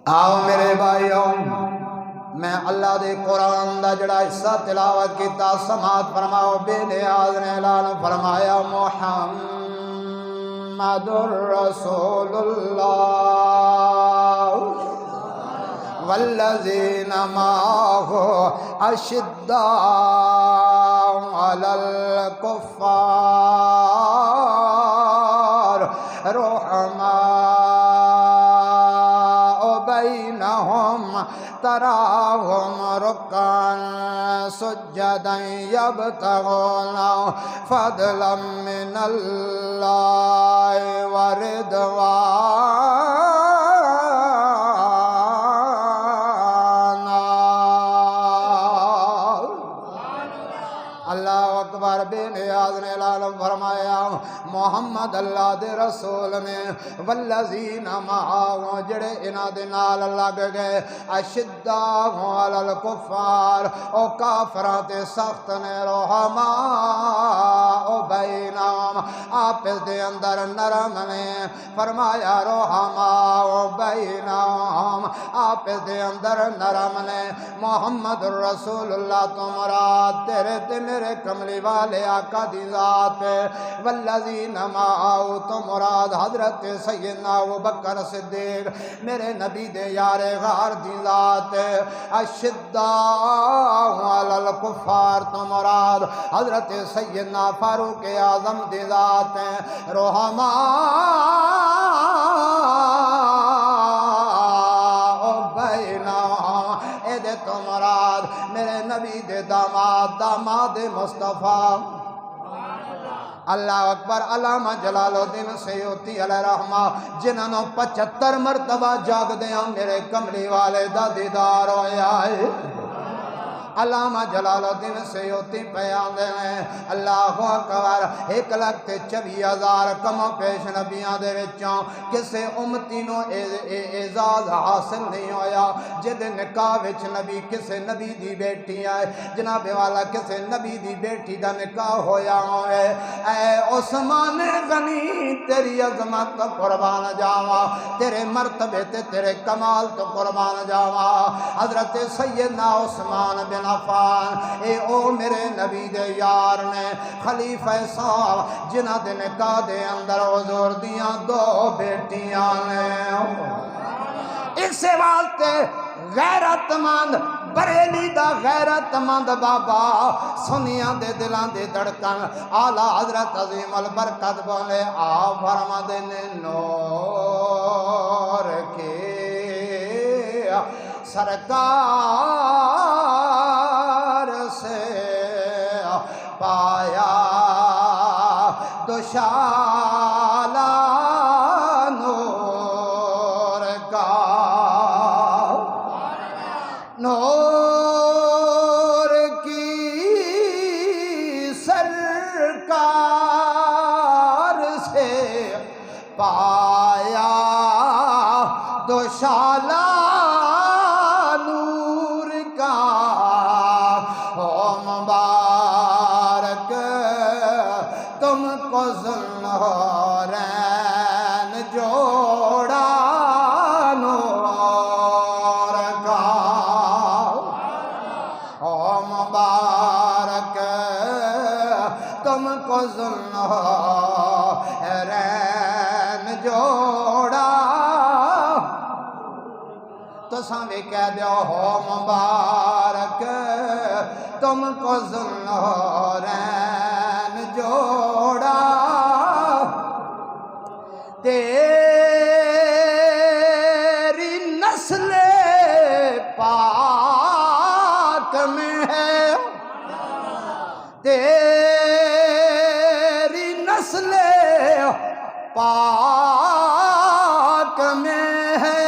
آؤ میرے بھائیوں، میں اللہ دے قرآن دا جڑا حصہ تلاوت کیتا، سماعت فرماؤ۔ بے نیاز نے اعلان فرمایا محمد رسول اللہ والذین معہ اشداء علی الکفار رحماء بینہم تراہم رکعا سجدا یبتغون فضلا من اللہ ورضوانا۔ اللہ اکبر۔ بے نیاز نے اعلان فرمایا محمد اللہ دے رسول نے والذین معہ جڑے انہاں دے نال لگ گئے اشداء علی الکفار او کافراں تے سخت نے رحماء بینہم آپس دے اندر نرم نے فرمایا رحماء بینہم آپس دے اندر نرم نے۔ محمد الرسول اللہ تو مراد تیرے تے میرے کملی والے آقا دی ذات ہے، والذین معہ تو مراد حضرت سیدنا ابوبکر صدیق میرے نبی دے یار غار دی ذات ہے۔ اشداء علی الکفار تو مراد حضرت سیدنا فاروق اعظم دی ذات ہے۔ رحماء بینہم اے دے تو مراد میرے نبی دے داماد مصطفیٰ۔ اللہ اکبر۔ علامہ جلال الدین سیوطی علیہ رحمہ جنہوں 75 مرتبہ جاگ دیاں میرے کملی والے دا دیدار ہویا ہے۔ علامہ جلال الدین سیوطی بیان دے ہیں اللہ اکبر 1,24,000 کم پیش نبیاں دے وچوں کسے امتی نو اعزاز حاصل نہیں ہویا جدے نکاح وچ نبی کسے نبی دی بیٹی آئے جناب والا کسے نبی دی بیٹی دا نکاح ہویا ہوئے۔ اے عثمان غنی تیری عظمت تو قربان جاواں، تیرے مرتبے تے تیرے کمال تو قربان جاواں۔ حضرت سیدنا عثمان بن عفان اے او میرے نبی دے یار نے خلیفہ صاحب جنہ دے نکاح دے اندر حضور دیاں 2 بیٹیاں نے۔ اس واسطے غیرت مند بریلی دا غیرت مند بابا سنیاں دے دلاں دے دھڑکن اعلیٰ حضرت عظیم البرکت بولے آ فرماندے نے نور کے سرکار سے پایا دوشالہ نور کا، نور کی سرکار سے پایا دوشالہ نور کا۔ او مبارک تم کو ذوالنورین جوڑا نور کا۔ او مبارک تم کو ذوالنورین جوڑا۔ تو سامنے کہہ دیو ہو مبارک تم کو ذوالنورین جوڑا۔ تیری نسل پاک میں ہے، تیری نسل پاک میں ہے،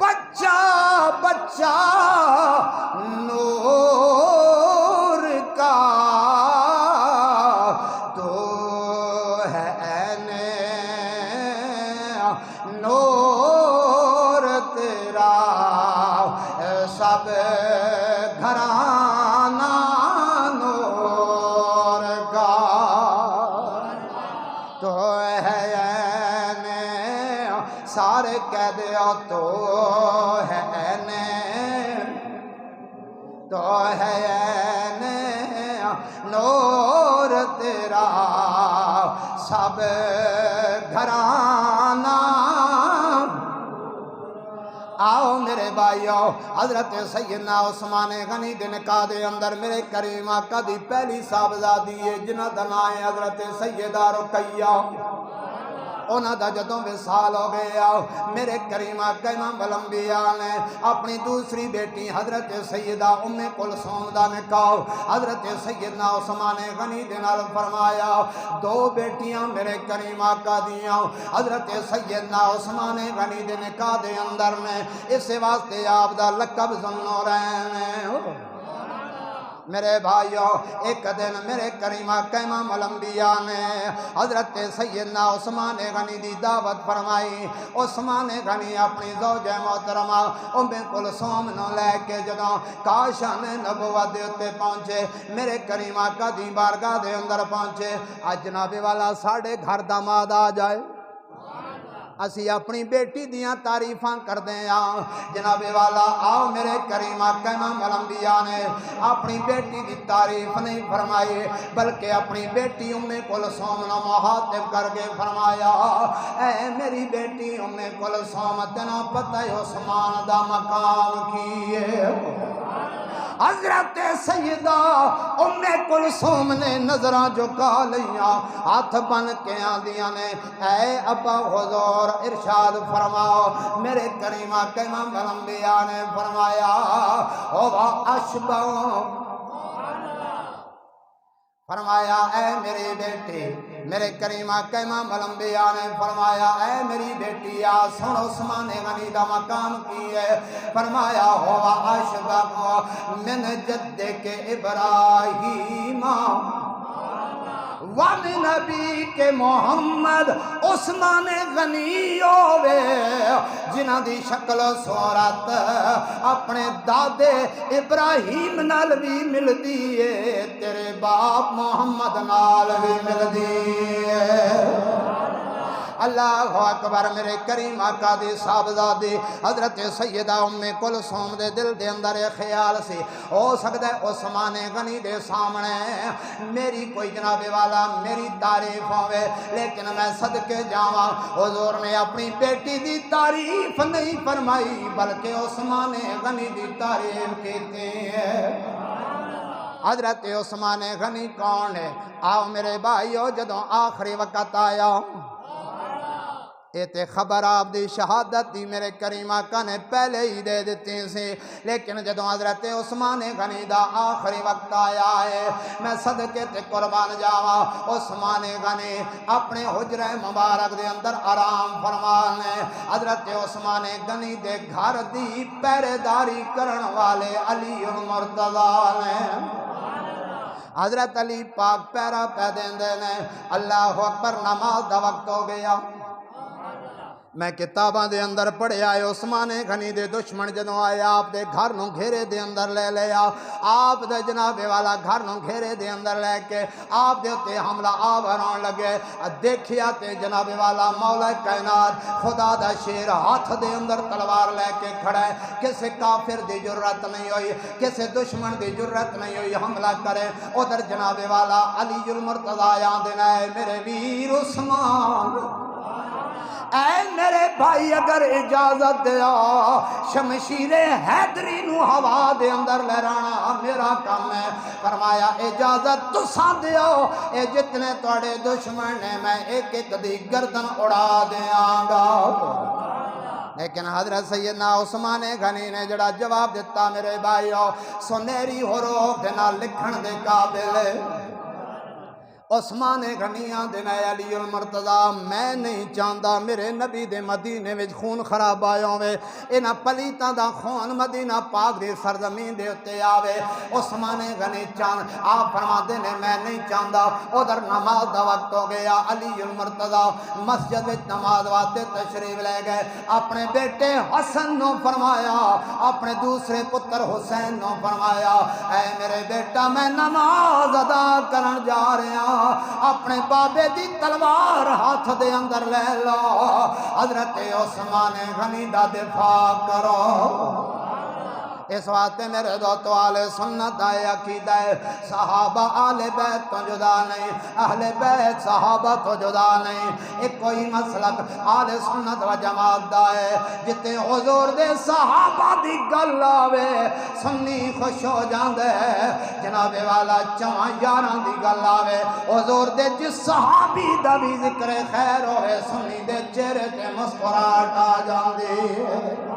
بچہ بچہ نور کا تو ہے نور تیرا سب گھرانہ نور کا تو ہے سارے کہہ دیا لو تو ہے نور تیرا سب گھرانہ آؤ میرے بھائیو حضرت سیدنا عثمان غنی دے نکاح دے اندر میرے کریم آقا دی پہلی صاحبزادی ہے جنہ دا نام ہے حضرت سیدہ رقیہ انہاں دا جدوں وصال ہو گیا میرے کریم آقا امام الانبیاء نے اپنی دوسری بیٹی حضرت سیدہ ام کلثوم دا نکاح حضرت سیدنا عثمان غنی دے نال فرمایا دو بیٹیاں میرے کریم آقا دیاں حضرت سیدنا عثمان غنی دے نکاح دے اندر نے اس واسطے آپ دا لقب ذوالنورین میرے بھائیو ایک دن میرے کریم آقا امام الانبیاء نے حضرت سیدنا عثمان غنی دی دعوت فرمائی عثمان غنی اپنی زوج محترمہ ام کلثوم نو لے کے جدوں کاشان نبوت دے اتے پہنچے میرے کریم آقا دی بارگاہ دے اندر پہنچے اج جناب والا ساڑھے گھر داماد آ جائے اسی اپنی بیٹی دیاں تعریفاں کر دیں جناب والا آؤ میرے کریم آقا امام الانبیاء نے اپنی بیٹی دی تعریف نہیں فرمائی بلکہ اپنی بیٹی ام کلثوم نے مخاطب کر کے فرمایا اے میری بیٹی ام کلثوم تینوں پتہ ہے عثمان دا مقام کی ہے حضرت سیدہ ام کلثوم نے نظراں جھکا لیاں ہاتھ بن کے آندیاں نے اے ابا حضور ارشاد فرماؤ میرے کریم آقا امام الانبیاء نے فرمایا او اشبہ فرمایا اے میری بیٹی میرے کریم آقا امام الانبیاء نے فرمایا اے میری بیٹی آ سن عثمان غنی دا مقام کی ہے فرمایا ہوا اشبہ من جد کے ابراہیم وَمِن نبی کے محمد عثمان غنی ہوئے جنہ دی شکل و صورت اپنے دادے ابراہیم نال بھی مل دیئے تیرے باپ محمد نال بھی مل دیئے اللہ اکبر میرے کریم آقا دی صاحبزادی حضرت سیدہ ام کلثوم دے دل دے اندر خیال سی ہو سکتا ہے عثمان غنی دے سامنے میری کوئی جناب والا میری تعریف ہوئے لیکن میں صدقے جاواں حضور نے اپنی بیٹی دی تعریف نہیں فرمائی بلکہ عثمان غنی دی تعریف کیتی ہے حضرت عثمان غنی کون ہے آؤ میرے بھائیو جدوں آخری وقت آیا تے خبر آپ دی شہادت دی میرے کریم آقا نے پہلے ہی دے دیتی سی لیکن جدوں حضرت عثمان غنی دا آخری وقت آیا ہے میں صدقے تے قربان جاواں عثمان غنی اپنے حجرہ مبارک دے اندر آرام فرمانے حضرت عثمان غنی دے گھر دی پہرےداری کرن والے علی المرتضیٰ نے حضرت علی پاک پیرا پہ دیندے نے اللہ اکبر نماز دا وقت ہو گیا میں کتاباں دے اندر پڑھیا ہے عثمان غنی دے دشمن جدوں آئے آپ دے گھر نوں گھیرے دے اندر لے لیا آپ دے جناب والا گھر نوں گھیرے دے اندر لے کے آپ دے تے حملہ آوران لگے دیکھیا تے جناب والا مولا کائنات خدا دا شیر ہاتھ دے اندر تلوار لے کے کھڑا ہے کسے کافر دی جرات نہیں ہوئی کسے دشمن دی جرات نہیں ہوئی حملہ کرے ادھر جناب والا علی المرتضیٰ آندے ہے میرے ویر عثمان اے میرے بھائی اگر اجازت دیا شمشیر حیدری نو ہوا دے اندر لہرانا میرا کام ہے فرمایا اجازت تساں دیو اے جتنے توڑے دشمن نے میں ایک ایک دی گردن اڑا دیاں گا لیکن حضرت سیدنا عثمان غنی نے جڑا جواب دیتا میرے بھائیو سنہری حروف دے نال لکھن دے قابل عثمان غنیاں دے نائے علی المرتضیٰ میں نہیں چاہتا میرے نبی دے مدینے وچ خون خراب آیا ہوئے انہاں پلیتاں دا خون مدینہ پاک دی سرزمین دے اتے آوے عثمان غنی چاند آپ فرما دے نے میں نہیں چاہتا ادھر نماز دا وقت ہو گیا علی المرتضیٰ مسجد وچ نماز واسطے تشریف لے گئے اپنے بیٹے حسن نو فرمایا اپنے دوسرے پتر حسین نو فرمایا اے میرے بیٹا میں نماز ادا کرن جا رہا اپنے بابے دی تلوار ہاتھ دے اندر لے لو حضرت عثمان غنی دا دفاع کرو اس واسطے میرے دوستو آل سنت آئے عقیدہ ہے صحابہ آل بیت تو جدا نہیں اہل بیت صحابہ تو جدا نہیں ایک کوئی مسلک آل سنت و جماعت دا ہے جتے حضور دے صحابہ دی گل آوے سنی خوش ہو جاندے جناب والا چواں یاران دی گل آوے حضور دے جس صحابی دا بھی ذکر خیر ہوئے سنی دے چہرے تے مسکراہٹ آ جاندی